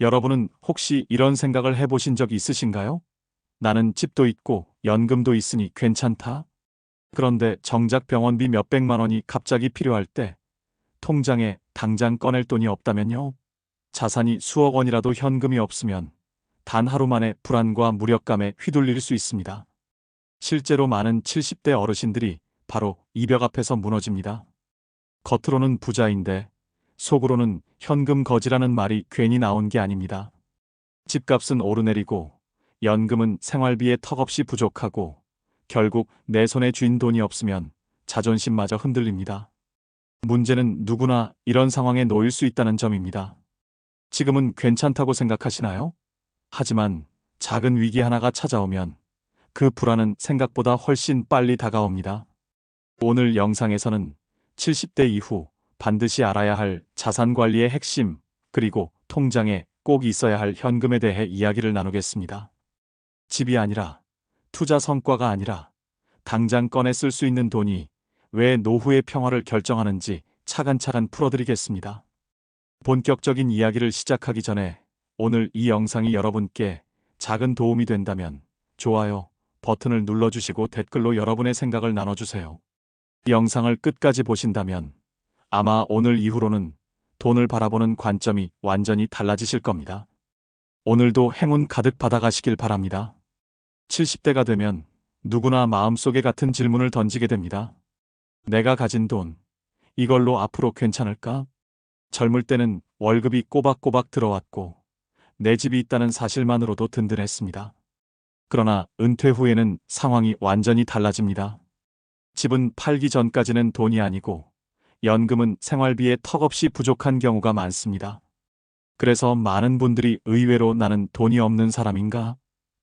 여러분은 혹시 이런 생각을 해보신 적 있으신가요? 나는 집도 있고 연금도 있으니 괜찮다. 그런데 정작 병원비 몇백만 원이 갑자기 필요할 때 통장에 당장 꺼낼 돈이 없다면요? 자산이 수억 원이라도 현금이 없으면 단 하루 만에 불안과 무력감에 휘둘릴 수 있습니다. 실제로 많은 70대 어르신들이 바로 이 벽 앞에서 무너집니다. 겉으로는 부자인데 속으로는 현금 거지라는 말이 괜히 나온 게 아닙니다. 집값은 오르내리고 연금은 생활비에 턱없이 부족하고 결국 내 손에 쥔 돈이 없으면 자존심마저 흔들립니다. 문제는 누구나 이런 상황에 놓일 수 있다는 점입니다. 지금은 괜찮다고 생각하시나요? 하지만 작은 위기 하나가 찾아오면 그 불안은 생각보다 훨씬 빨리 다가옵니다. 오늘 영상에서는 70대 이후 반드시 알아야 할 자산 관리의 핵심, 그리고 통장에 꼭 있어야 할 현금에 대해 이야기를 나누겠습니다. 집이 아니라, 투자 성과가 아니라, 당장 꺼내 쓸 수 있는 돈이 왜 노후의 평화를 결정하는지 차근차근 풀어드리겠습니다. 본격적인 이야기를 시작하기 전에 오늘 이 영상이 여러분께 작은 도움이 된다면 좋아요 버튼을 눌러주시고 댓글로 여러분의 생각을 나눠주세요. 이 영상을 끝까지 보신다면 아마 오늘 이후로는 돈을 바라보는 관점이 완전히 달라지실 겁니다. 오늘도 행운 가득 받아가시길 바랍니다. 70대가 되면 누구나 마음속에 같은 질문을 던지게 됩니다. 내가 가진 돈, 이걸로 앞으로 괜찮을까? 젊을 때는 월급이 꼬박꼬박 들어왔고 내 집이 있다는 사실만으로도 든든했습니다. 그러나 은퇴 후에는 상황이 완전히 달라집니다. 집은 팔기 전까지는 돈이 아니고 연금은 생활비에 턱없이 부족한 경우가 많습니다. 그래서 많은 분들이 의외로 나는 돈이 없는 사람인가?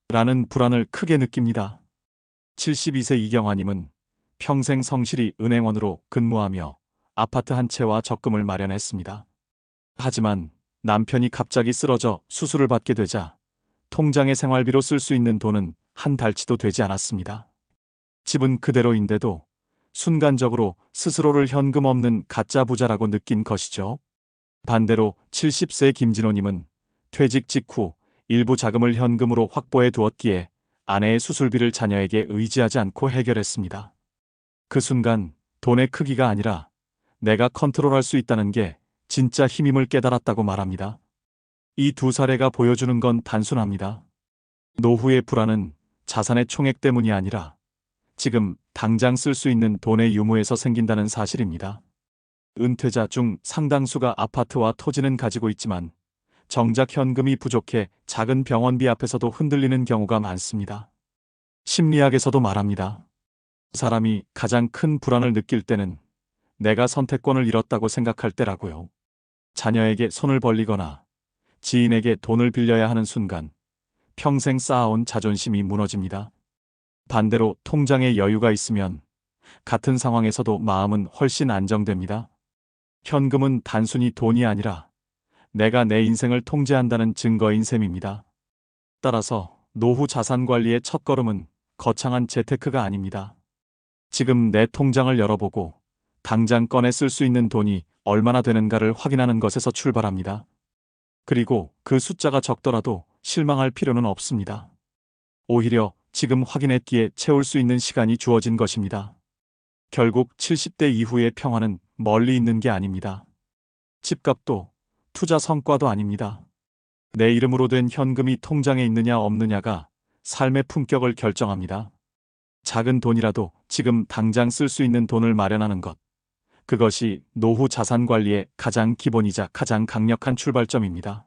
라는 불안을 크게 느낍니다. 72세 이경화님은 평생 성실히 은행원으로 근무하며 아파트 한 채와 적금을 마련했습니다. 하지만 남편이 갑자기 쓰러져 수술을 받게 되자 통장에 생활비로 쓸 수 있는 돈은 한 달치도 되지 않았습니다. 집은 그대로인데도 순간적으로 스스로를 현금 없는 가짜 부자라고 느낀 것이죠. 반대로 70세 김진호님은 퇴직 직후 일부 자금을 현금으로 확보해 두었기에 아내의 수술비를 자녀에게 의지하지 않고 해결했습니다. 그 순간 돈의 크기가 아니라 내가 컨트롤할 수 있다는 게 진짜 힘임을 깨달았다고 말합니다. 이 두 사례가 보여주는 건 단순합니다. 노후의 불안은 자산의 총액 때문이 아니라 지금 당장 쓸 수 있는 돈의 유무에서 생긴다는 사실입니다. 은퇴자 중 상당수가 아파트와 토지는 가지고 있지만 정작 현금이 부족해 작은 병원비 앞에서도 흔들리는 경우가 많습니다. 심리학에서도 말합니다. 사람이 가장 큰 불안을 느낄 때는 내가 선택권을 잃었다고 생각할 때라고요. 자녀에게 손을 벌리거나 지인에게 돈을 빌려야 하는 순간 평생 쌓아온 자존심이 무너집니다. 반대로 통장에 여유가 있으면 같은 상황에서도 마음은 훨씬 안정됩니다. 현금은 단순히 돈이 아니라 내가 내 인생을 통제한다는 증거인 셈입니다. 따라서 노후 자산 관리의 첫걸음은 거창한 재테크가 아닙니다. 지금 내 통장을 열어보고 당장 꺼내 쓸 수 있는 돈이 얼마나 되는가를 확인하는 것에서 출발합니다. 그리고 그 숫자가 적더라도 실망할 필요는 없습니다. 오히려 지금 확인했기에 채울 수 있는 시간이 주어진 것입니다. 결국 70대 이후의 평화는 멀리 있는 게 아닙니다. 집값도 투자 성과도 아닙니다. 내 이름으로 된 현금이 통장에 있느냐 없느냐가 삶의 품격을 결정합니다. 작은 돈이라도 지금 당장 쓸 수 있는 돈을 마련하는 것. 그것이 노후 자산 관리의 가장 기본이자 가장 강력한 출발점입니다.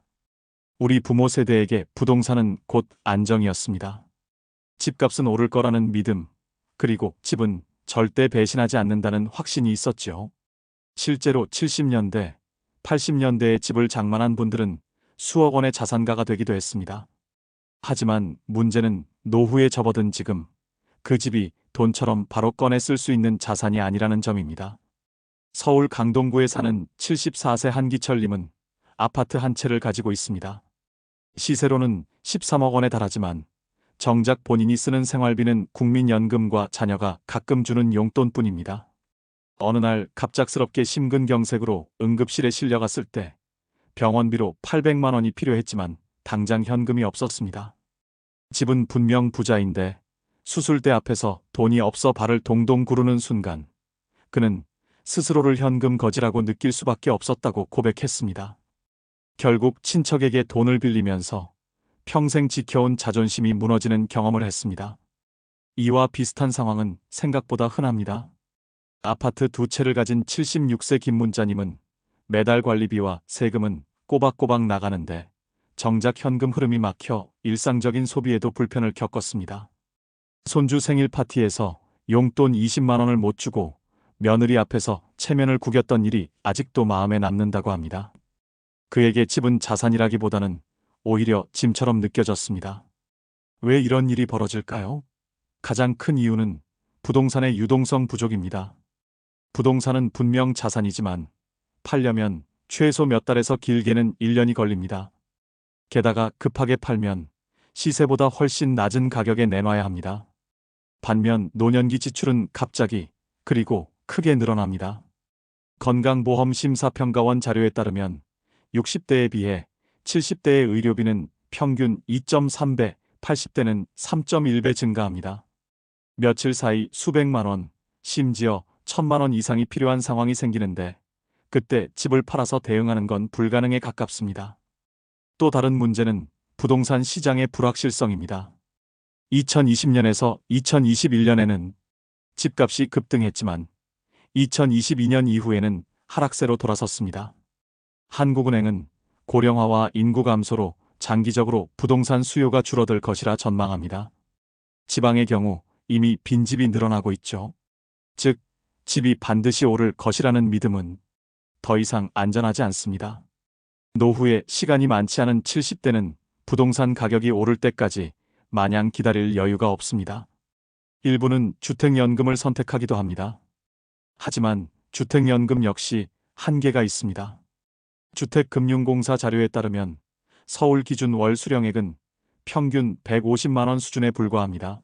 우리 부모 세대에게 부동산은 곧 안정이었습니다. 집값은 오를 거라는 믿음, 그리고 집은 절대 배신하지 않는다는 확신이 있었죠. 실제로 70년대, 80년대에 집을 장만한 분들은 수억 원의 자산가가 되기도 했습니다. 하지만 문제는 노후에 접어든 지금 그 집이 돈처럼 바로 꺼내 쓸 수 있는 자산이 아니라는 점입니다. 서울 강동구에 사는 74세 한기철님은 아파트 한 채를 가지고 있습니다. 시세로는 13억 원에 달하지만 정작 본인이 쓰는 생활비는 국민연금과 자녀가 가끔 주는 용돈뿐입니다. 어느 날 갑작스럽게 심근경색으로 응급실에 실려갔을 때 병원비로 800만 원이 필요했지만 당장 현금이 없었습니다. 집은 분명 부자인데 수술대 앞에서 돈이 없어 발을 동동 구르는 순간 그는 스스로를 현금 거지라고 느낄 수밖에 없었다고 고백했습니다. 결국 친척에게 돈을 빌리면서 평생 지켜온 자존심이 무너지는 경험을 했습니다. 이와 비슷한 상황은 생각보다 흔합니다. 아파트 2채를 가진 76세 김문자님은 매달 관리비와 세금은 꼬박꼬박 나가는데 정작 현금 흐름이 막혀 일상적인 소비에도 불편을 겪었습니다. 손주 생일 파티에서 용돈 20만 원을 못 주고 며느리 앞에서 체면을 구겼던 일이 아직도 마음에 남는다고 합니다. 그에게 집은 자산이라기보다는 오히려 짐처럼 느껴졌습니다. 왜 이런 일이 벌어질까요? 가장 큰 이유는 부동산의 유동성 부족입니다. 부동산은 분명 자산이지만 팔려면 최소 몇 달에서 길게는 1년이 걸립니다. 게다가 급하게 팔면 시세보다 훨씬 낮은 가격에 내놔야 합니다. 반면 노년기 지출은 갑자기 그리고 크게 늘어납니다. 건강보험심사평가원 자료에 따르면 60대에 비해 70대의 의료비는 평균 2.3배, 80대는 3.1배 증가합니다. 며칠 사이 수백만 원, 심지어 1,000만 원 이상이 필요한 상황이 생기는데 그때 집을 팔아서 대응하는 건 불가능에 가깝습니다. 또 다른 문제는 부동산 시장의 불확실성입니다. 2020년에서 2021년에는 집값이 급등했지만 2022년 이후에는 하락세로 돌아섰습니다. 한국은행은 고령화와 인구 감소로 장기적으로 부동산 수요가 줄어들 것이라 전망합니다. 지방의 경우 이미 빈집이 늘어나고 있죠. 즉, 집이 반드시 오를 것이라는 믿음은 더 이상 안전하지 않습니다. 노후에 시간이 많지 않은 70대는 부동산 가격이 오를 때까지 마냥 기다릴 여유가 없습니다. 일부는 주택연금을 선택하기도 합니다. 하지만 주택연금 역시 한계가 있습니다. 주택금융공사 자료에 따르면 서울 기준 월 수령액은 평균 150만 원 수준에 불과합니다.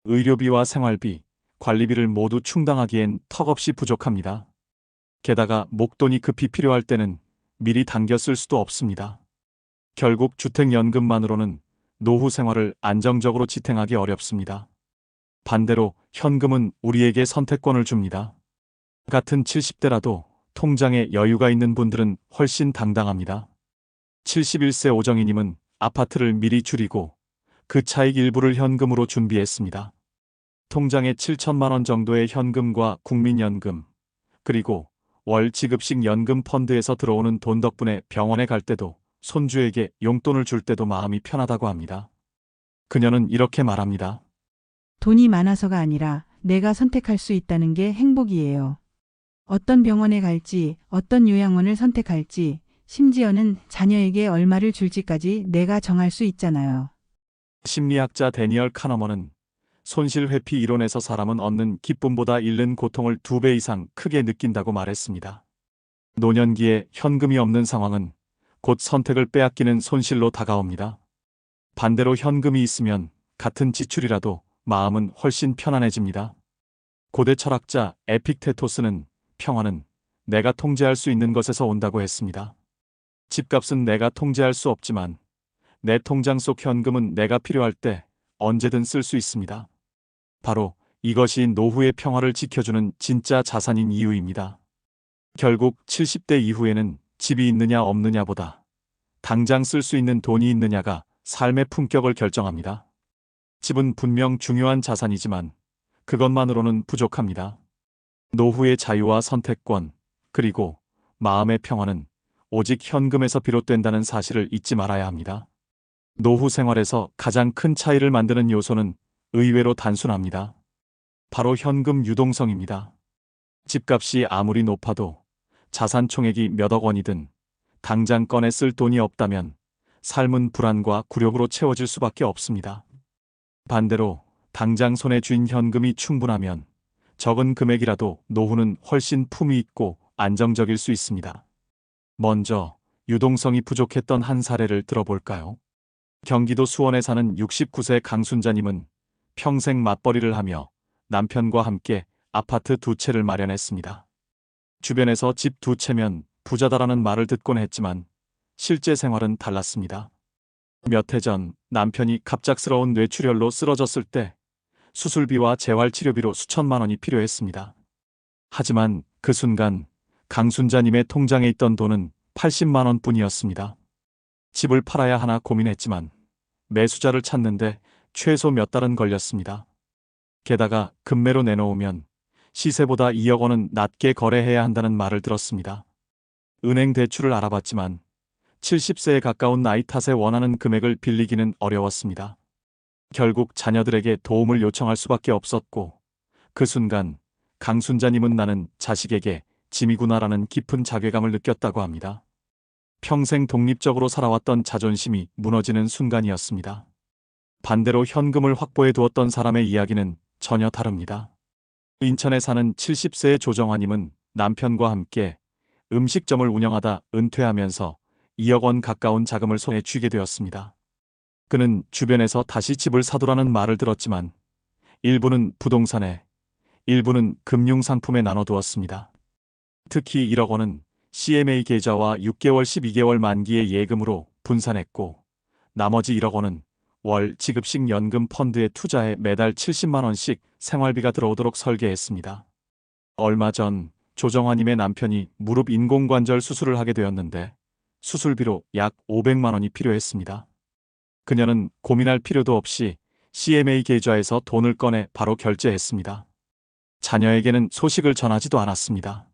의료비와 생활비, 관리비를 모두 충당하기엔 턱없이 부족합니다. 게다가 목돈이 급히 필요할 때는 미리 당겨 쓸 수도 없습니다. 결국 주택연금만으로는 노후 생활을 안정적으로 지탱하기 어렵습니다. 반대로 현금은 우리에게 선택권을 줍니다. 같은 70대라도 통장에 여유가 있는 분들은 훨씬 당당합니다. 71세 오정희님은 아파트를 미리 줄이고 그 차익 일부를 현금으로 준비했습니다. 통장에 7천만 원 정도의 현금과 국민연금, 그리고 월 지급식 연금 펀드에서 들어오는 돈 덕분에 병원에 갈 때도 손주에게 용돈을 줄 때도 마음이 편하다고 합니다. 그녀는 이렇게 말합니다. 돈이 많아서가 아니라 내가 선택할 수 있다는 게 행복이에요. 어떤 병원에 갈지, 어떤 요양원을 선택할지, 심지어는 자녀에게 얼마를 줄지까지 내가 정할 수 있잖아요. 심리학자 데니얼 카너먼은 손실회피 이론에서 사람은 얻는 기쁨보다 잃는 고통을 2배 이상 크게 느낀다고 말했습니다. 노년기에 현금이 없는 상황은 곧 선택을 빼앗기는 손실로 다가옵니다. 반대로 현금이 있으면 같은 지출이라도 마음은 훨씬 편안해집니다. 고대 철학자 에픽테토스는 평화는 내가 통제할 수 있는 것에서 온다고 했습니다. 집값은 내가 통제할 수 없지만 내 통장 속 현금은 내가 필요할 때 언제든 쓸 수 있습니다. 바로 이것이 노후의 평화를 지켜주는 진짜 자산인 이유입니다. 결국 70대 이후에는 집이 있느냐 없느냐보다 당장 쓸 수 있는 돈이 있느냐가 삶의 품격을 결정합니다. 집은 분명 중요한 자산이지만 그것만으로는 부족합니다. 노후의 자유와 선택권, 그리고 마음의 평화는 오직 현금에서 비롯된다는 사실을 잊지 말아야 합니다. 노후 생활에서 가장 큰 차이를 만드는 요소는 의외로 단순합니다. 바로 현금 유동성입니다. 집값이 아무리 높아도 자산 총액이 몇억 원이든 당장 꺼내 쓸 돈이 없다면 삶은 불안과 굴욕으로 채워질 수밖에 없습니다. 반대로 당장 손에 쥔 현금이 충분하면 적은 금액이라도 노후는 훨씬 품위 있고 안정적일 수 있습니다. 먼저 유동성이 부족했던 한 사례를 들어볼까요? 경기도 수원에 사는 69세 강순자님은 평생 맞벌이를 하며 남편과 함께 아파트 2채를 마련했습니다. 주변에서 집 2채면 부자다라는 말을 듣곤 했지만 실제 생활은 달랐습니다. 몇 해 전 남편이 갑작스러운 뇌출혈로 쓰러졌을 때 수술비와 재활치료비로 수천만 원이 필요했습니다. 하지만 그 순간 강순자님의 통장에 있던 돈은 80만 원뿐이었습니다. 집을 팔아야 하나 고민했지만 매수자를 찾는데 최소 몇 달은 걸렸습니다. 게다가 급매로 내놓으면 시세보다 2억 원은 낮게 거래해야 한다는 말을 들었습니다. 은행 대출을 알아봤지만 70세에 가까운 나이 탓에 원하는 금액을 빌리기는 어려웠습니다. 결국 자녀들에게 도움을 요청할 수밖에 없었고, 그 순간 강순자님은 나는 자식에게 짐이구나라는 깊은 자괴감을 느꼈다고 합니다. 평생 독립적으로 살아왔던 자존심이 무너지는 순간이었습니다. 반대로 현금을 확보해 두었던 사람의 이야기는 전혀 다릅니다. 인천에 사는 70세의 조정화님은 남편과 함께 음식점을 운영하다 은퇴하면서 2억 원 가까운 자금을 손에 쥐게 되었습니다. 그는 주변에서 다시 집을 사두라는 말을 들었지만 일부는 부동산에, 일부는 금융상품에 나눠두었습니다. 특히 1억 원은 CMA 계좌와 6개월 12개월 만기의 예금으로 분산했고, 나머지 1억 원은 월 지급식 연금 펀드에 투자해 매달 70만 원씩 생활비가 들어오도록 설계했습니다. 얼마 전 조정화님의 남편이 무릎 인공관절 수술을 하게 되었는데 수술비로 약 500만 원이 필요했습니다. 그녀는 고민할 필요도 없이 CMA 계좌에서 돈을 꺼내 바로 결제했습니다. 자녀에게는 소식을 전하지도 않았습니다.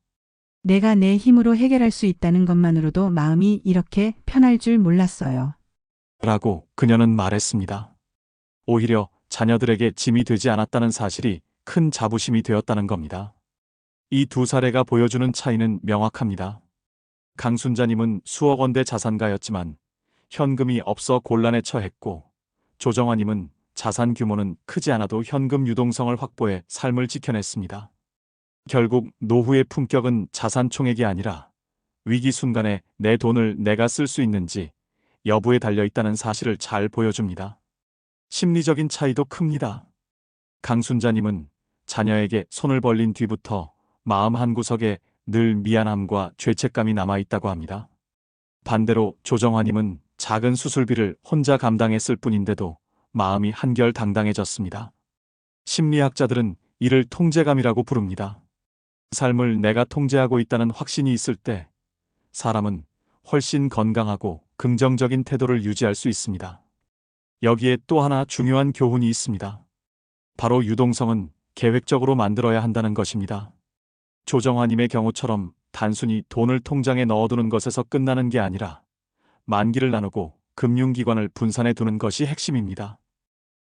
내가 내 힘으로 해결할 수 있다는 것만으로도 마음이 이렇게 편할 줄 몰랐어요. 라고 그녀는 말했습니다. 오히려 자녀들에게 짐이 되지 않았다는 사실이 큰 자부심이 되었다는 겁니다. 이 두 사례가 보여주는 차이는 명확합니다. 강순자님은 수억 원대 자산가였지만 현금이 없어 곤란에 처했고, 조정화님은 자산 규모는 크지 않아도 현금 유동성을 확보해 삶을 지켜냈습니다. 결국 노후의 품격은 자산 총액이 아니라 위기 순간에 내 돈을 내가 쓸 수 있는지 여부에 달려있다는 사실을 잘 보여줍니다. 심리적인 차이도 큽니다. 강순자님은 자녀에게 손을 벌린 뒤부터 마음 한구석에 늘 미안함과 죄책감이 남아있다고 합니다. 반대로 조정화님은 작은 수술비를 혼자 감당했을 뿐인데도 마음이 한결 당당해졌습니다. 심리학자들은 이를 통제감이라고 부릅니다. 삶을 내가 통제하고 있다는 확신이 있을 때 사람은 훨씬 건강하고 긍정적인 태도를 유지할 수 있습니다. 여기에 또 하나 중요한 교훈이 있습니다. 바로 유동성은 계획적으로 만들어야 한다는 것입니다. 조정화님의 경우처럼 단순히 돈을 통장에 넣어두는 것에서 끝나는 게 아니라 만기를 나누고 금융기관을 분산해 두는 것이 핵심입니다.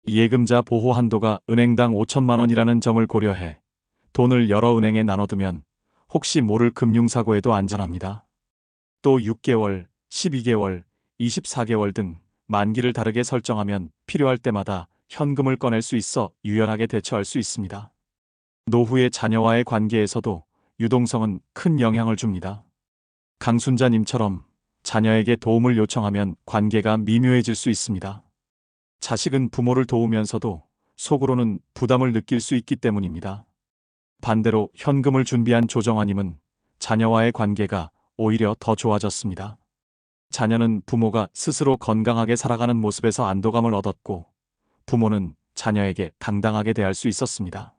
예금자 보호 한도가 은행당 5천만 원이라는 점을 고려해 돈을 여러 은행에 나눠두면 혹시 모를 금융사고에도 안전합니다. 또 6개월, 12개월, 24개월 등 만기를 다르게 설정하면 필요할 때마다 현금을 꺼낼 수 있어 유연하게 대처할 수 있습니다. 노후의 자녀와의 관계에서도 유동성은 큰 영향을 줍니다. 강순자님처럼 자녀에게 도움을 요청하면 관계가 미묘해질 수 있습니다. 자식은 부모를 도우면서도 속으로는 부담을 느낄 수 있기 때문입니다. 반대로 현금을 준비한 조정화님은 자녀와의 관계가 오히려 더 좋아졌습니다. 자녀는 부모가 스스로 건강하게 살아가는 모습에서 안도감을 얻었고, 부모는 자녀에게 당당하게 대할 수 있었습니다.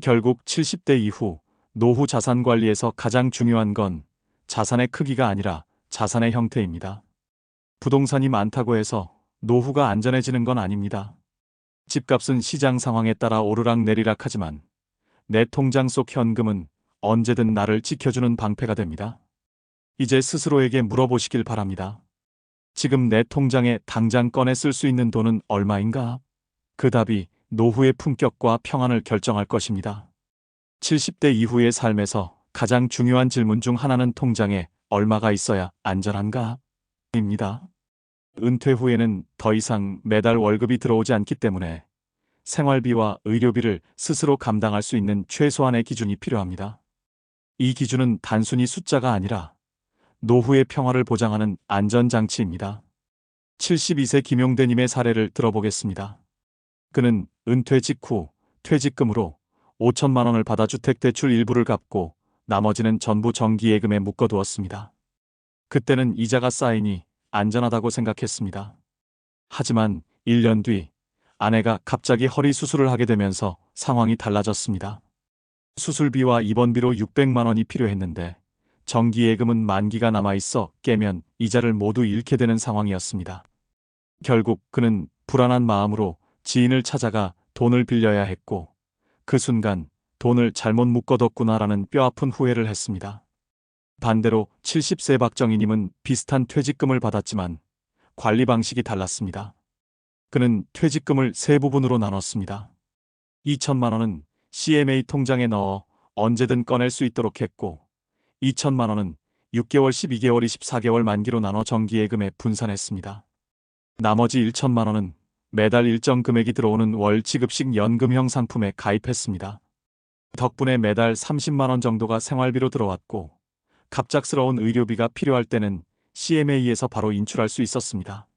결국 70대 이후 노후 자산 관리에서 가장 중요한 건 자산의 크기가 아니라 자산의 형태입니다. 부동산이 많다고 해서 노후가 안전해지는 건 아닙니다. 집값은 시장 상황에 따라 오르락내리락 하지만 내 통장 속 현금은 언제든 나를 지켜주는 방패가 됩니다. 이제 스스로에게 물어보시길 바랍니다. 지금 내 통장에 당장 꺼내 쓸 수 있는 돈은 얼마인가? 그 답이 노후의 품격과 평안을 결정할 것입니다. 70대 이후의 삶에서 가장 중요한 질문 중 하나는 통장에 얼마가 있어야 안전한가? 입니다. 은퇴 후에는 더 이상 매달 월급이 들어오지 않기 때문에 생활비와 의료비를 스스로 감당할 수 있는 최소한의 기준이 필요합니다. 이 기준은 단순히 숫자가 아니라 노후의 평화를 보장하는 안전장치입니다. 72세 김용대님의 사례를 들어보겠습니다. 그는 은퇴 직후 퇴직금으로 5천만 원을 받아 주택대출 일부를 갚고 나머지는 전부 정기예금에 묶어두었습니다. 그때는 이자가 쌓이니 안전하다고 생각했습니다. 하지만 1년 뒤 아내가 갑자기 허리 수술을 하게 되면서 상황이 달라졌습니다. 수술비와 입원비로 600만 원이 필요했는데 정기예금은 만기가 남아있어 깨면 이자를 모두 잃게 되는 상황이었습니다. 결국 그는 불안한 마음으로 지인을 찾아가 돈을 빌려야 했고 그 순간 돈을 잘못 묶어뒀구나라는 뼈아픈 후회를 했습니다. 반대로 70세 박정희님은 비슷한 퇴직금을 받았지만 관리 방식이 달랐습니다. 그는 퇴직금을 세 부분으로 나눴습니다. 2천만 원은 CMA 통장에 넣어 언제든 꺼낼 수 있도록 했고 2천만 원은 6개월, 12개월, 24개월 만기로 나눠 정기예금에 분산했습니다. 나머지 1천만 원은 매달 일정 금액이 들어오는 월 지급식 연금형 상품에 가입했습니다. 덕분에 매달 30만 원 정도가 생활비로 들어왔고 갑작스러운 의료비가 필요할 때는 CMA에서 바로 인출할 수 있었습니다.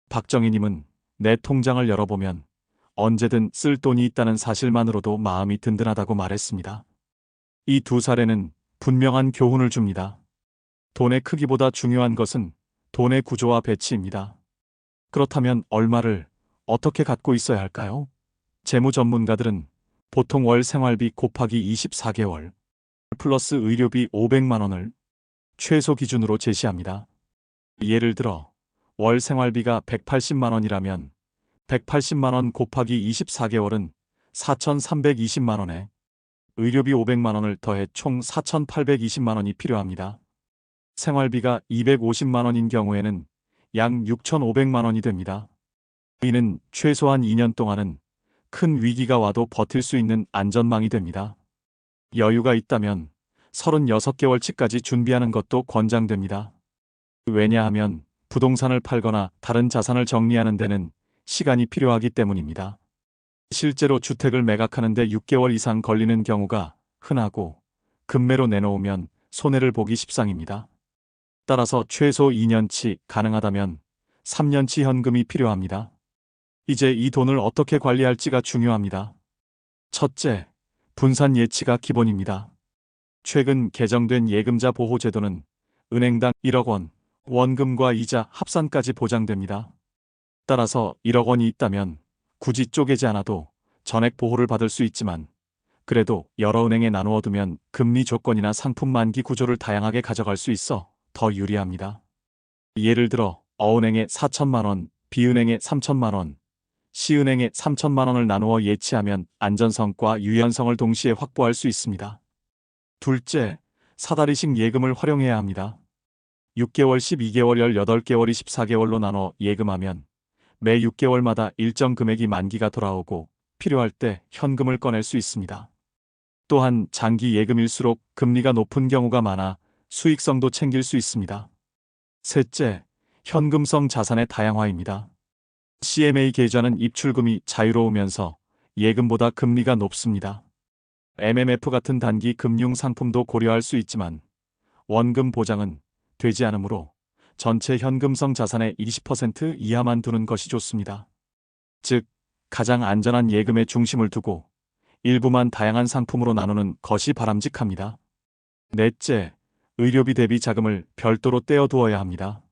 박정희님은 내 통장을 열어보면 언제든 쓸 돈이 있다는 사실만으로도 마음이 든든하다고 말했습니다. 이 두 사례는 분명한 교훈을 줍니다. 돈의 크기보다 중요한 것은 돈의 구조와 배치입니다. 그렇다면 얼마를 어떻게 갖고 있어야 할까요? 재무 전문가들은 보통 월 생활비 곱하기 24개월 플러스 의료비 500만 원을 최소 기준으로 제시합니다. 예를 들어 월 생활비가 180만 원이라면 180만 원 곱하기 24개월은 4,320만 원에 의료비 500만 원을 더해 총 4,820만 원이 필요합니다. 생활비가 250만 원인 경우에는 약 6,500만 원이 됩니다. 이는 최소한 2년 동안은 큰 위기가 와도 버틸 수 있는 안전망이 됩니다. 여유가 있다면 36개월치까지 준비하는 것도 권장됩니다. 왜냐하면 부동산을 팔거나 다른 자산을 정리하는 데는 시간이 필요하기 때문입니다. 실제로 주택을 매각하는 데 6개월 이상 걸리는 경우가 흔하고 급매로 내놓으면 손해를 보기 십상입니다. 따라서 최소 2년치, 가능하다면 3년치 현금이 필요합니다. 이제 이 돈을 어떻게 관리할지가 중요합니다. 첫째, 분산 예치가 기본입니다. 최근 개정된 예금자 보호제도는 은행당 1억 원, 원금과 이자 합산까지 보장됩니다. 따라서 1억 원이 있다면 굳이 쪼개지 않아도 전액 보호를 받을 수 있지만 그래도 여러 은행에 나누어 두면 금리 조건이나 상품 만기 구조를 다양하게 가져갈 수 있어 더 유리합니다. 예를 들어 어은행에 4천만 원, 비은행에 3천만 원, 시은행에 3천만 원을 나누어 예치하면 안전성과 유연성을 동시에 확보할 수 있습니다. 둘째, 사다리식 예금을 활용해야 합니다. 6개월, 12개월, 18개월이 14개월로 나눠 예금하면 매 6개월마다 일정 금액이 만기가 돌아오고 필요할 때 현금을 꺼낼 수 있습니다. 또한 장기 예금일수록 금리가 높은 경우가 많아 수익성도 챙길 수 있습니다. 셋째, 현금성 자산의 다양화입니다. CMA 계좌는 입출금이 자유로우면서 예금보다 금리가 높습니다. MMF 같은 단기 금융 상품도 고려할 수 있지만 원금 보장은 되지 않으므로 전체 현금성 자산의 20% 이하만 두는 것이 좋습니다. 즉, 가장 안전한 예금에 중심을 두고 일부만 다양한 상품으로 나누는 것이 바람직합니다. 넷째, 의료비 대비 자금을 별도로 떼어두어야 합니다.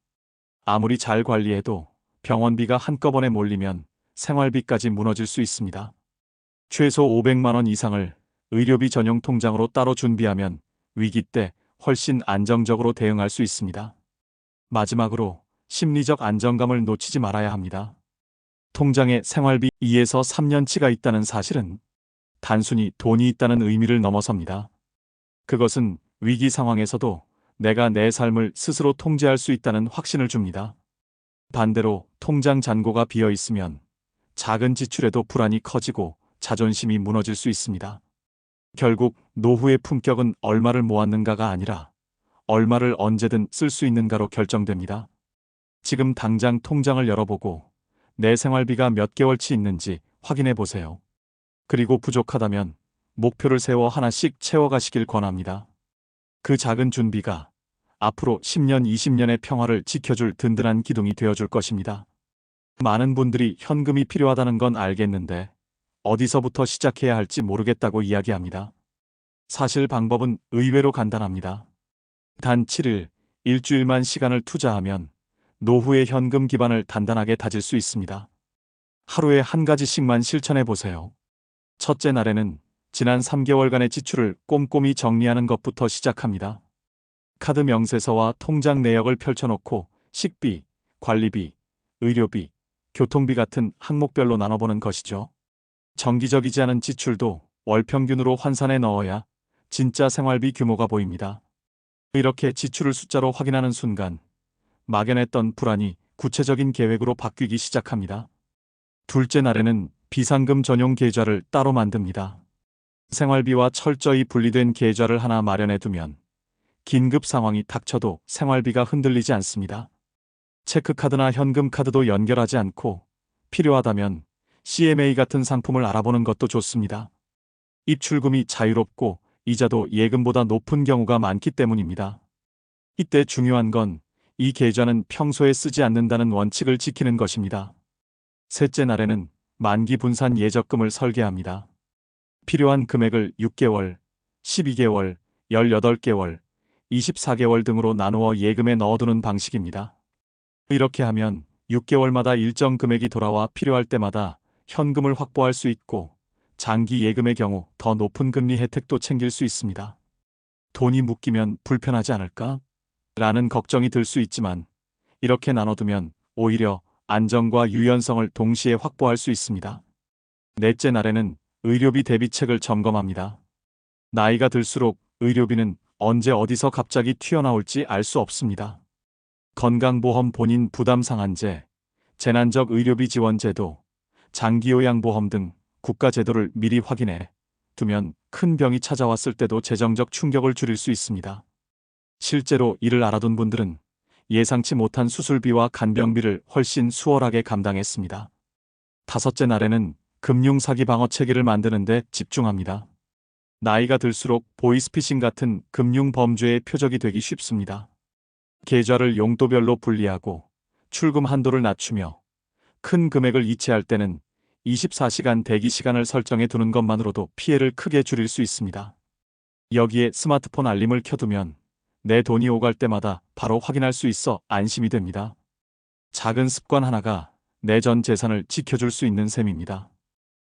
아무리 잘 관리해도 병원비가 한꺼번에 몰리면 생활비까지 무너질 수 있습니다. 최소 500만 원 이상을 의료비 전용 통장으로 따로 준비하면 위기 때 훨씬 안정적으로 대응할 수 있습니다. 마지막으로 심리적 안정감을 놓치지 말아야 합니다. 통장에 생활비 2에서 3년치가 있다는 사실은 단순히 돈이 있다는 의미를 넘어섭니다. 그것은 위기 상황에서도 내가 내 삶을 스스로 통제할 수 있다는 확신을 줍니다. 반대로 통장 잔고가 비어 있으면 작은 지출에도 불안이 커지고 자존심이 무너질 수 있습니다. 결국 노후의 품격은 얼마를 모았는가가 아니라 얼마를 언제든 쓸 수 있는가로 결정됩니다. 지금 당장 통장을 열어보고 내 생활비가 몇 개월치 있는지 확인해 보세요. 그리고 부족하다면 목표를 세워 하나씩 채워가시길 권합니다. 그 작은 준비가 앞으로 10년, 20년의 평화를 지켜줄 든든한 기둥이 되어줄 것입니다. 많은 분들이 현금이 필요하다는 건 알겠는데 어디서부터 시작해야 할지 모르겠다고 이야기합니다. 사실 방법은 의외로 간단합니다. 단 7일, 일주일만 시간을 투자하면 노후의 현금 기반을 단단하게 다질 수 있습니다. 하루에 한 가지씩만 실천해 보세요. 첫째 날에는 지난 3개월간의 지출을 꼼꼼히 정리하는 것부터 시작합니다. 카드 명세서와 통장 내역을 펼쳐놓고 식비, 관리비, 의료비, 교통비 같은 항목별로 나눠보는 것이죠. 정기적이지 않은 지출도 월 평균으로 환산해 넣어야 진짜 생활비 규모가 보입니다. 이렇게 지출을 숫자로 확인하는 순간 막연했던 불안이 구체적인 계획으로 바뀌기 시작합니다. 둘째 날에는 비상금 전용 계좌를 따로 만듭니다. 생활비와 철저히 분리된 계좌를 하나 마련해 두면 긴급 상황이 닥쳐도 생활비가 흔들리지 않습니다. 체크카드나 현금카드도 연결하지 않고 필요하다면 CMA 같은 상품을 알아보는 것도 좋습니다. 입출금이 자유롭고 이자도 예금보다 높은 경우가 많기 때문입니다. 이때 중요한 건 이 계좌는 평소에 쓰지 않는다는 원칙을 지키는 것입니다. 셋째 날에는 만기 분산 예적금을 설계합니다. 필요한 금액을 6개월, 12개월, 18개월, 24개월 등으로 나누어 예금에 넣어두는 방식입니다. 이렇게 하면 6개월마다 일정 금액이 돌아와 필요할 때마다 현금을 확보할 수 있고 장기 예금의 경우 더 높은 금리 혜택도 챙길 수 있습니다. 돈이 묶이면 불편하지 않을까? 라는 걱정이 들 수 있지만 이렇게 나눠두면 오히려 안정과 유연성을 동시에 확보할 수 있습니다. 넷째 날에는 의료비 대비책을 점검합니다. 나이가 들수록 의료비는 언제 어디서 갑자기 튀어나올지 알 수 없습니다. 건강보험 본인 부담 상한제, 재난적 의료비 지원제도, 장기요양보험 등 국가제도를 미리 확인해 두면 큰 병이 찾아왔을 때도 재정적 충격을 줄일 수 있습니다. 실제로 이를 알아둔 분들은 예상치 못한 수술비와 간병비를 훨씬 수월하게 감당했습니다. 다섯째 날에는 금융사기 방어 체계를 만드는 데 집중합니다. 나이가 들수록 보이스피싱 같은 금융 범죄의 표적이 되기 쉽습니다. 계좌를 용도별로 분리하고 출금 한도를 낮추며 큰 금액을 이체할 때는 24시간 대기 시간을 설정해 두는 것만으로도 피해를 크게 줄일 수 있습니다. 여기에 스마트폰 알림을 켜두면 내 돈이 오갈 때마다 바로 확인할 수 있어 안심이 됩니다. 작은 습관 하나가 내 전 재산을 지켜줄 수 있는 셈입니다.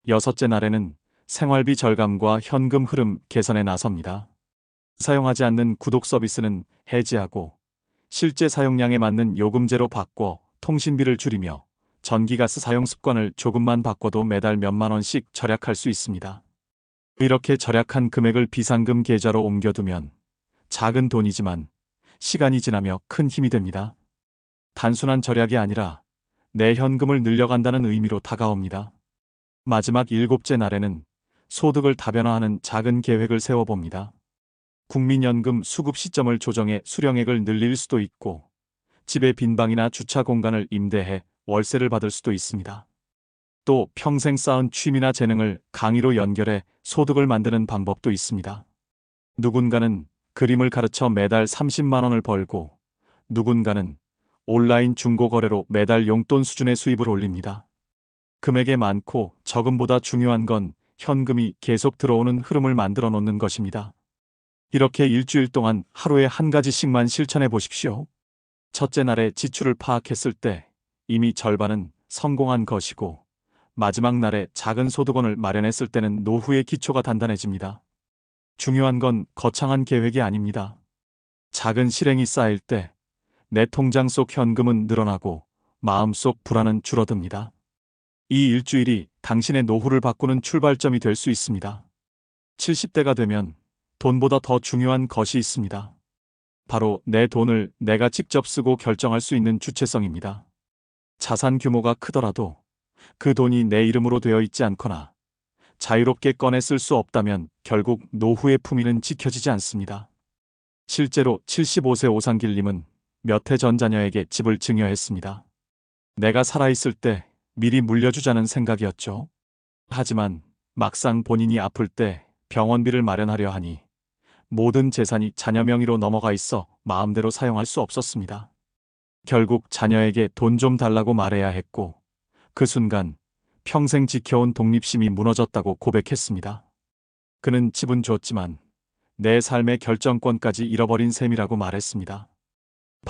여섯째 날에는 생활비 절감과 현금 흐름 개선에 나섭니다. 사용하지 않는 구독 서비스는 해지하고 실제 사용량에 맞는 요금제로 바꿔 통신비를 줄이며 전기가스 사용 습관을 조금만 바꿔도 매달 몇만 원씩 절약할 수 있습니다. 이렇게 절약한 금액을 비상금 계좌로 옮겨두면 작은 돈이지만 시간이 지나며 큰 힘이 됩니다. 단순한 절약이 아니라 내 현금을 늘려간다는 의미로 다가옵니다. 마지막 일곱째 날에는 소득을 다변화하는 작은 계획을 세워봅니다. 국민연금 수급 시점을 조정해 수령액을 늘릴 수도 있고 집의 빈방이나 주차 공간을 임대해 월세를 받을 수도 있습니다. 또 평생 쌓은 취미나 재능을 강의로 연결해 소득을 만드는 방법도 있습니다. 누군가는 그림을 가르쳐 매달 30만 원을 벌고 누군가는 온라인 중고거래로 매달 용돈 수준의 수입을 올립니다. 금액이 많고 적음보다 중요한 건 현금이 계속 들어오는 흐름을 만들어 놓는 것입니다. 이렇게 일주일 동안 하루에 한 가지씩만 실천해 보십시오. 첫째 날에 지출을 파악했을 때 이미 절반은 성공한 것이고 마지막 날에 작은 소득원을 마련했을 때는 노후의 기초가 단단해집니다. 중요한 건 거창한 계획이 아닙니다. 작은 실행이 쌓일 때 내 통장 속 현금은 늘어나고 마음속 불안은 줄어듭니다. 이 일주일이 당신의 노후를 바꾸는 출발점이 될 수 있습니다. 70대가 되면 돈보다 더 중요한 것이 있습니다. 바로 내 돈을 내가 직접 쓰고 결정할 수 있는 주체성입니다. 자산 규모가 크더라도 그 돈이 내 이름으로 되어 있지 않거나 자유롭게 꺼내 쓸 수 없다면 결국 노후의 품위는 지켜지지 않습니다. 실제로 75세 오상길님은 몇 해 전 자녀에게 집을 증여했습니다. 내가 살아있을 때 미리 물려주자는 생각이었죠. 하지만 막상 본인이 아플 때 병원비를 마련하려 하니 모든 재산이 자녀 명의로 넘어가 있어 마음대로 사용할 수 없었습니다. 결국 자녀에게 돈 좀 달라고 말해야 했고 그 순간 평생 지켜온 독립심이 무너졌다고 고백했습니다. 그는 집은 줬지만 내 삶의 결정권까지 잃어버린 셈이라고 말했습니다.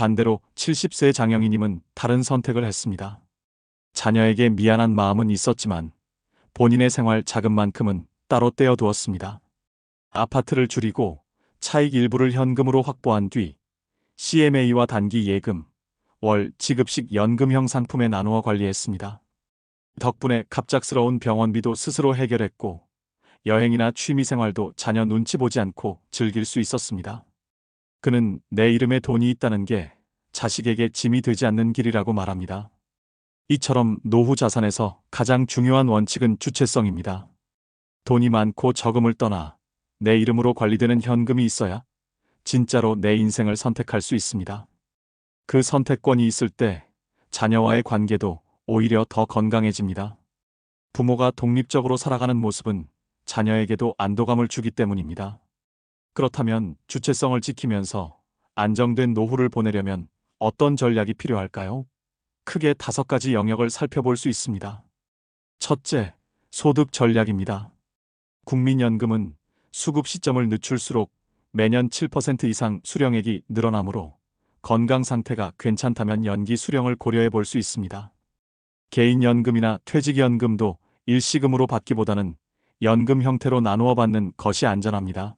반대로 70세 장영희님은 다른 선택을 했습니다. 자녀에게 미안한 마음은 있었지만 본인의 생활 자금만큼은 따로 떼어두었습니다. 아파트를 줄이고 차익 일부를 현금으로 확보한 뒤 CMA와 단기 예금, 월 지급식 연금형 상품에 나누어 관리했습니다. 덕분에 갑작스러운 병원비도 스스로 해결했고 여행이나 취미생활도 자녀 눈치 보지 않고 즐길 수 있었습니다. 그는 내 이름에 돈이 있다는 게 자식에게 짐이 되지 않는 길이라고 말합니다. 이처럼 노후 자산에서 가장 중요한 원칙은 주체성입니다. 돈이 많고 적음을 떠나 내 이름으로 관리되는 현금이 있어야 진짜로 내 인생을 선택할 수 있습니다. 그 선택권이 있을 때 자녀와의 관계도 오히려 더 건강해집니다. 부모가 독립적으로 살아가는 모습은 자녀에게도 안도감을 주기 때문입니다. 그렇다면 주체성을 지키면서 안정된 노후를 보내려면 어떤 전략이 필요할까요? 크게 5가지 영역을 살펴볼 수 있습니다. 첫째, 소득 전략입니다. 국민연금은 수급 시점을 늦출수록 매년 7% 이상 수령액이 늘어나므로 건강 상태가 괜찮다면 연기 수령을 고려해 볼 수 있습니다. 개인연금이나 퇴직연금도 일시금으로 받기보다는 연금 형태로 나누어 받는 것이 안전합니다.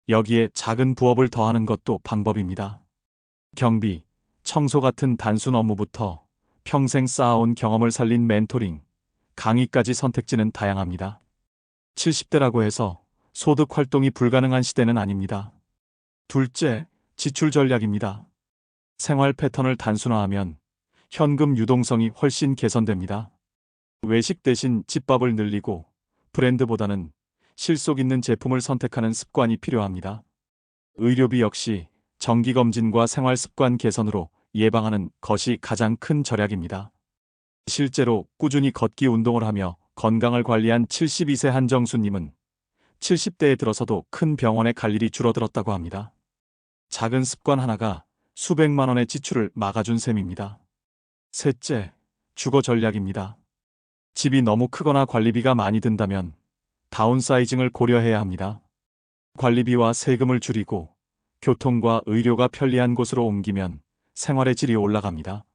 여기에 작은 부업을 더하는 것도 방법입니다. 경비, 청소 같은 단순 업무부터 평생 쌓아온 경험을 살린 멘토링, 강의까지 선택지는 다양합니다. 70대라고 해서 소득 활동이 불가능한 시대는 아닙니다. 둘째, 지출 전략입니다. 생활 패턴을 단순화하면 현금 유동성이 훨씬 개선됩니다. 외식 대신 집밥을 늘리고 브랜드보다는 실속 있는 제품을 선택하는 습관이 필요합니다. 의료비 역시 정기검진과 생활습관 개선으로 예방하는 것이 가장 큰 절약입니다. 실제로 꾸준히 걷기 운동을 하며 건강을 관리한 72세 한정수님은 70대에 들어서도 큰 병원에 갈 일이 줄어들었다고 합니다. 작은 습관 하나가 수백만 원의 지출을 막아준 셈입니다. 셋째, 주거 전략입니다. 집이 너무 크거나 관리비가 많이 든다면 다운사이징을 고려해야 합니다. 관리비와 세금을 줄이고 교통과 의료가 편리한 곳으로 옮기면 생활의 질이 올라갑니다.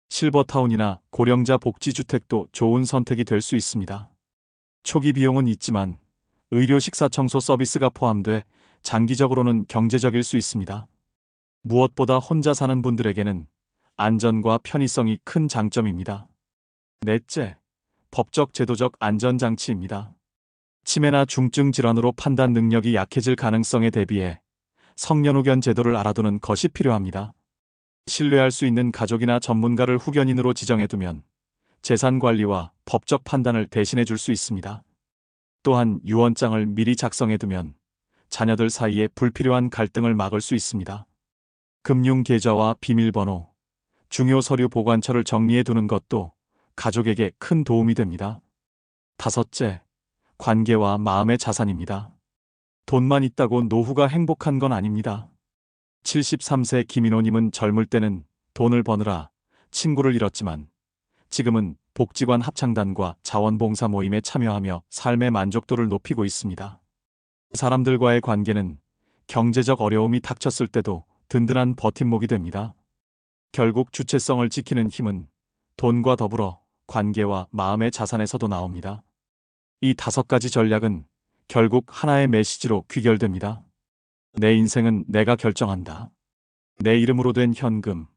실버타운이나 고령자 복지주택도 좋은 선택이 될 수 있습니다. 초기 비용은 있지만 의료 식사 청소 서비스가 포함돼 장기적으로는 경제적일 수 있습니다. 무엇보다 혼자 사는 분들에게는 안전과 편의성이 큰 장점입니다. 넷째, 법적 제도적 안전장치입니다. 치매나 중증 질환으로 판단 능력이 약해질 가능성에 대비해 성년후견 제도를 알아두는 것이 필요합니다. 신뢰할 수 있는 가족이나 전문가를 후견인으로 지정해두면 재산 관리와 법적 판단을 대신해 줄 수 있습니다. 또한 유언장을 미리 작성해두면 자녀들 사이에 불필요한 갈등을 막을 수 있습니다. 금융계좌와 비밀번호, 중요 서류 보관처를 정리해두는 것도 가족에게 큰 도움이 됩니다. 다섯째, 관계와 마음의 자산입니다. 돈만 있다고 노후가 행복한 건 아닙니다. 73세 김인호님은 젊을 때는 돈을 버느라 친구를 잃었지만 지금은 복지관 합창단과 자원봉사 모임에 참여하며 삶의 만족도를 높이고 있습니다. 사람들과의 관계는 경제적 어려움이 닥쳤을 때도 든든한 버팀목이 됩니다. 결국 주체성을 지키는 힘은 돈과 더불어 관계와 마음의 자산에서도 나옵니다. 이 5가지 전략은 결국 하나의 메시지로 귀결됩니다. 내 인생은 내가 결정한다. 내 이름으로 된 현금,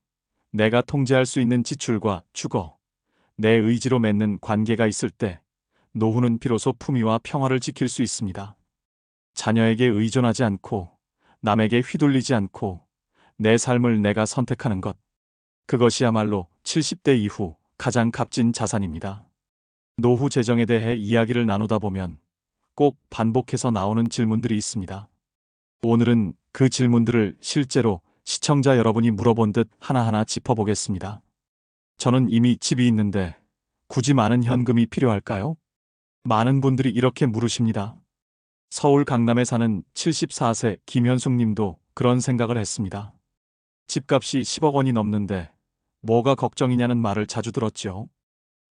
내가 통제할 수 있는 지출과 주거, 내 의지로 맺는 관계가 있을 때 노후는 비로소 품위와 평화를 지킬 수 있습니다. 자녀에게 의존하지 않고 남에게 휘둘리지 않고 내 삶을 내가 선택하는 것. 그것이야말로 70대 이후 가장 값진 자산입니다. 노후 재정에 대해 이야기를 나누다 보면 꼭 반복해서 나오는 질문들이 있습니다. 오늘은 그 질문들을 실제로 시청자 여러분이 물어본 듯 하나하나 짚어보겠습니다. 저는 이미 집이 있는데 굳이 많은 현금이 필요할까요? 많은 분들이 이렇게 물으십니다. 서울 강남에 사는 74세 김현숙 님도 그런 생각을 했습니다. 집값이 10억 원이 넘는데 뭐가 걱정이냐는 말을 자주 들었죠.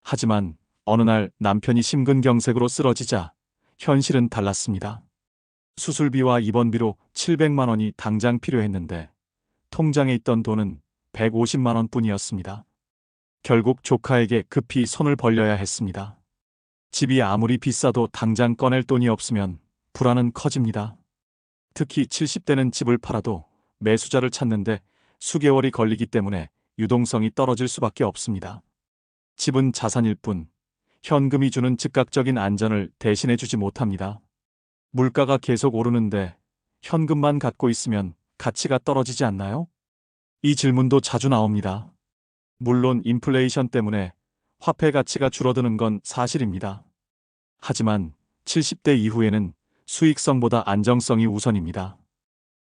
하지만 어느 날 남편이 심근경색으로 쓰러지자 현실은 달랐습니다. 수술비와 입원비로 700만 원이 당장 필요했는데 통장에 있던 돈은 150만 원뿐이었습니다. 결국 조카에게 급히 손을 벌려야 했습니다. 집이 아무리 비싸도 당장 꺼낼 돈이 없으면 불안은 커집니다. 특히 70대는 집을 팔아도 매수자를 찾는데 수개월이 걸리기 때문에 유동성이 떨어질 수밖에 없습니다. 집은 자산일 뿐 현금이 주는 즉각적인 안전을 대신해 주지 못합니다. 물가가 계속 오르는데 현금만 갖고 있으면 가치가 떨어지지 않나요? 이 질문도 자주 나옵니다. 물론 인플레이션 때문에 화폐 가치가 줄어드는 건 사실입니다. 하지만 70대 이후에는 수익성보다 안정성이 우선입니다.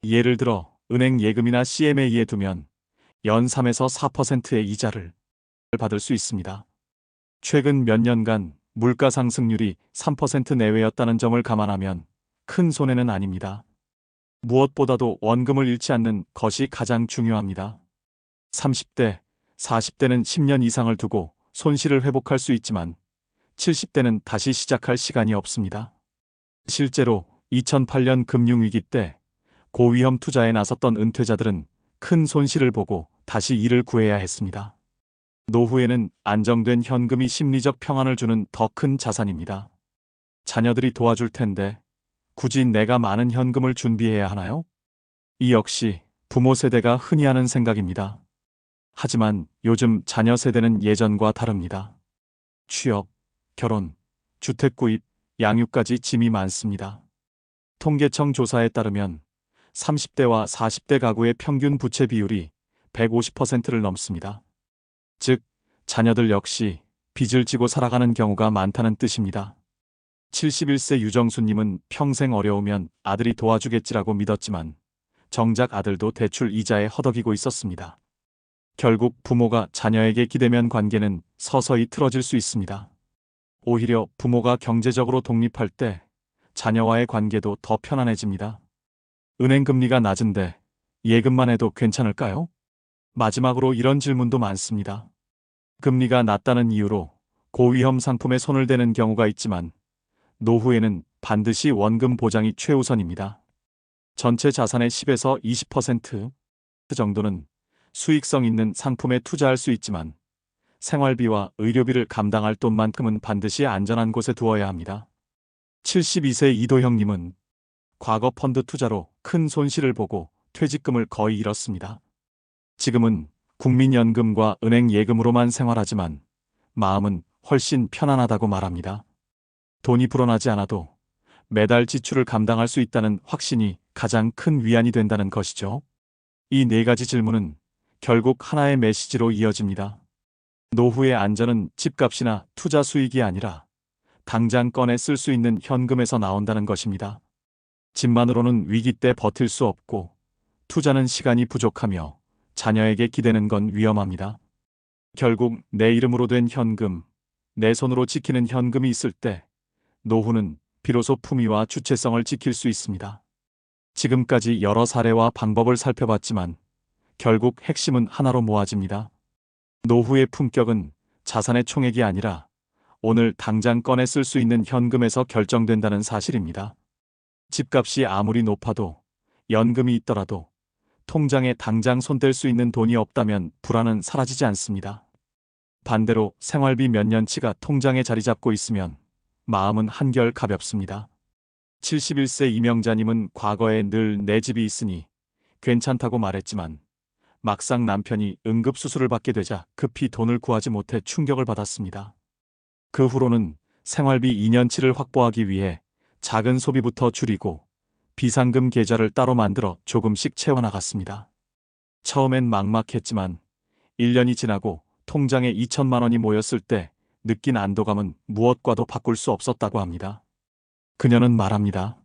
예를 들어 은행 예금이나 CMA에 두면 연 3에서 4%의 이자를 받을 수 있습니다. 최근 몇 년간 물가 상승률이 3% 내외였다는 점을 감안하면 큰 손해는 아닙니다. 무엇보다도 원금을 잃지 않는 것이 가장 중요합니다. 30대, 40대는 10년 이상을 두고 손실을 회복할 수 있지만 70대는 다시 시작할 시간이 없습니다. 실제로 2008년 금융위기 때 고위험 투자에 나섰던 은퇴자들은 큰 손실을 보고 다시 일을 구해야 했습니다. 노후에는 안정된 현금이 심리적 평안을 주는 더 큰 자산입니다. 자녀들이 도와줄 텐데 굳이 내가 많은 현금을 준비해야 하나요? 이 역시 부모 세대가 흔히 하는 생각입니다. 하지만 요즘 자녀 세대는 예전과 다릅니다. 취업, 결혼, 주택 구입, 양육까지 짐이 많습니다. 통계청 조사에 따르면 30대와 40대 가구의 평균 부채 비율이 150%를 넘습니다. 즉, 자녀들 역시 빚을 지고 살아가는 경우가 많다는 뜻입니다. 71세 유정수님은 평생 어려우면 아들이 도와주겠지라고 믿었지만 정작 아들도 대출 이자에 허덕이고 있었습니다. 결국 부모가 자녀에게 기대면 관계는 서서히 틀어질 수 있습니다. 오히려 부모가 경제적으로 독립할 때 자녀와의 관계도 더 편안해집니다. 은행 금리가 낮은데 예금만 해도 괜찮을까요? 마지막으로 이런 질문도 많습니다. 금리가 낮다는 이유로 고위험 상품에 손을 대는 경우가 있지만 노후에는 반드시 원금 보장이 최우선입니다. 전체 자산의 10에서 20% 정도는 수익성 있는 상품에 투자할 수 있지만 생활비와 의료비를 감당할 돈만큼은 반드시 안전한 곳에 두어야 합니다. 72세 이도형님은 과거 펀드 투자로 큰 손실을 보고 퇴직금을 거의 잃었습니다. 지금은 국민연금과 은행 예금으로만 생활하지만 마음은 훨씬 편안하다고 말합니다. 돈이 불어나지 않아도 매달 지출을 감당할 수 있다는 확신이 가장 큰 위안이 된다는 것이죠. 이 네 가지 질문은 결국 하나의 메시지로 이어집니다. 노후의 안전은 집값이나 투자 수익이 아니라 당장 꺼내 쓸 수 있는 현금에서 나온다는 것입니다. 집만으로는 위기 때 버틸 수 없고 투자는 시간이 부족하며 자녀에게 기대는 건 위험합니다. 결국 내 이름으로 된 현금, 내 손으로 지키는 현금이 있을 때 노후는 비로소 품위와 주체성을 지킬 수 있습니다. 지금까지 여러 사례와 방법을 살펴봤지만 결국 핵심은 하나로 모아집니다. 노후의 품격은 자산의 총액이 아니라 오늘 당장 꺼내 쓸 수 있는 현금에서 결정된다는 사실입니다. 집값이 아무리 높아도 연금이 있더라도 통장에 당장 손댈 수 있는 돈이 없다면 불안은 사라지지 않습니다. 반대로 생활비 몇 년치가 통장에 자리 잡고 있으면 마음은 한결 가볍습니다. 71세 이명자님은 과거에 늘 내 집이 있으니 괜찮다고 말했지만 막상 남편이 응급수술을 받게 되자 급히 돈을 구하지 못해 충격을 받았습니다. 그 후로는 생활비 2년치를 확보하기 위해 작은 소비부터 줄이고 비상금 계좌를 따로 만들어 조금씩 채워나갔습니다. 처음엔 막막했지만 1년이 지나고 통장에 2천만 원이 모였을 때 느낀 안도감은 무엇과도 바꿀 수 없었다고 합니다. 그녀는 말합니다.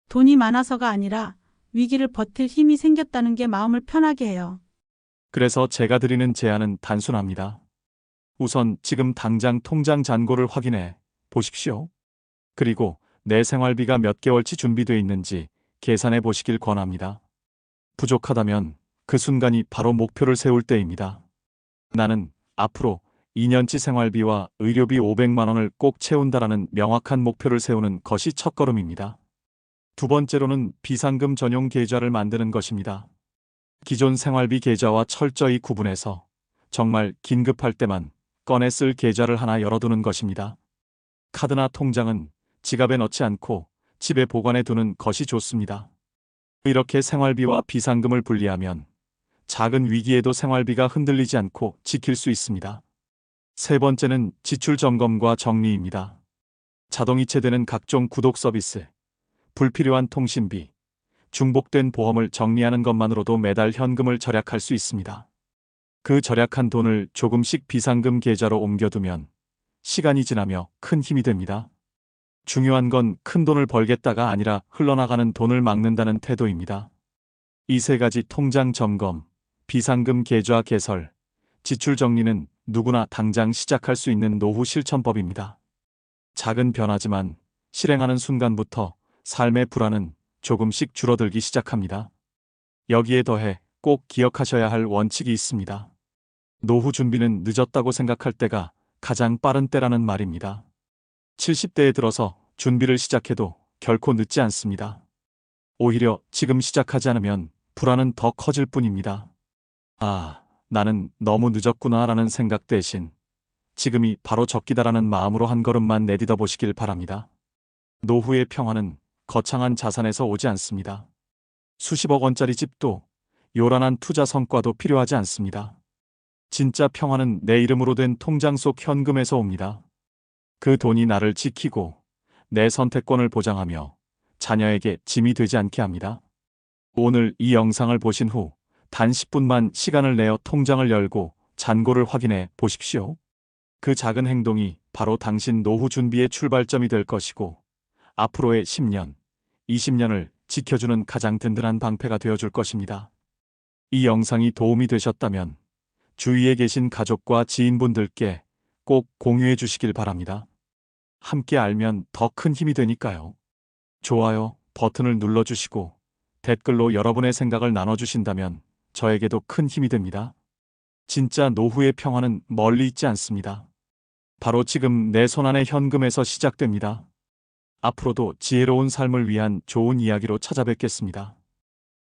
돈이 많아서가 아니라 위기를 버틸 힘이 생겼다는 게 마음을 편하게 해요. 그래서 제가 드리는 제안은 단순합니다. 우선 지금 당장 통장 잔고를 확인해 보십시오. 그리고 내 생활비가 몇 개월치 준비되어 있는지 계산해 보시길 권합니다. 부족하다면 그 순간이 바로 목표를 세울 때입니다. 나는 앞으로 2년치 생활비와 의료비 500만 원을 꼭 채운다라는 명확한 목표를 세우는 것이 첫걸음입니다. 두 번째로는 비상금 전용 계좌를 만드는 것입니다. 기존 생활비 계좌와 철저히 구분해서 정말 긴급할 때만 꺼내 쓸 계좌를 하나 열어두는 것입니다. 카드나 통장은 지갑에 넣지 않고 집에 보관해 두는 것이 좋습니다. 이렇게 생활비와 비상금을 분리하면 작은 위기에도 생활비가 흔들리지 않고 지킬 수 있습니다. 세 번째는 지출 점검과 정리입니다. 자동이체되는 각종 구독 서비스, 불필요한 통신비, 중복된 보험을 정리하는 것만으로도 매달 현금을 절약할 수 있습니다. 그 절약한 돈을 조금씩 비상금 계좌로 옮겨두면 시간이 지나며 큰 힘이 됩니다. 중요한 건 큰 돈을 벌겠다가 아니라 흘러나가는 돈을 막는다는 태도입니다. 이 세 가지 통장 점검, 비상금 계좌 개설, 지출 정리는 누구나 당장 시작할 수 있는 노후 실천법입니다. 작은 변화지만 실행하는 순간부터 삶의 불안은 조금씩 줄어들기 시작합니다. 여기에 더해 꼭 기억하셔야 할 원칙이 있습니다. 노후 준비는 늦었다고 생각할 때가 가장 빠른 때라는 말입니다. 70대에 들어서 준비를 시작해도 결코 늦지 않습니다. 오히려 지금 시작하지 않으면 불안은 더 커질 뿐입니다. 아, 나는 너무 늦었구나라는 생각 대신 지금이 바로 적기다라는 마음으로 한 걸음만 내딛어 보시길 바랍니다. 노후의 평화는 거창한 자산에서 오지 않습니다. 수십억 원짜리 집도 요란한 투자 성과도 필요하지 않습니다. 진짜 평화는 내 이름으로 된 통장 속 현금에서 옵니다. 그 돈이 나를 지키고 내 선택권을 보장하며 자녀에게 짐이 되지 않게 합니다. 오늘 이 영상을 보신 후 단 10분만 시간을 내어 통장을 열고 잔고를 확인해 보십시오. 그 작은 행동이 바로 당신 노후 준비의 출발점이 될 것이고 앞으로의 10년, 20년을 지켜주는 가장 든든한 방패가 되어줄 것입니다. 이 영상이 도움이 되셨다면 주위에 계신 가족과 지인분들께 꼭 공유해 주시길 바랍니다. 함께 알면 더 큰 힘이 되니까요. 좋아요 버튼을 눌러주시고 댓글로 여러분의 생각을 나눠주신다면 저에게도 큰 힘이 됩니다. 진짜 노후의 평화는 멀리 있지 않습니다. 바로 지금 내 손안의 현금에서 시작됩니다. 앞으로도 지혜로운 삶을 위한 좋은 이야기로 찾아뵙겠습니다.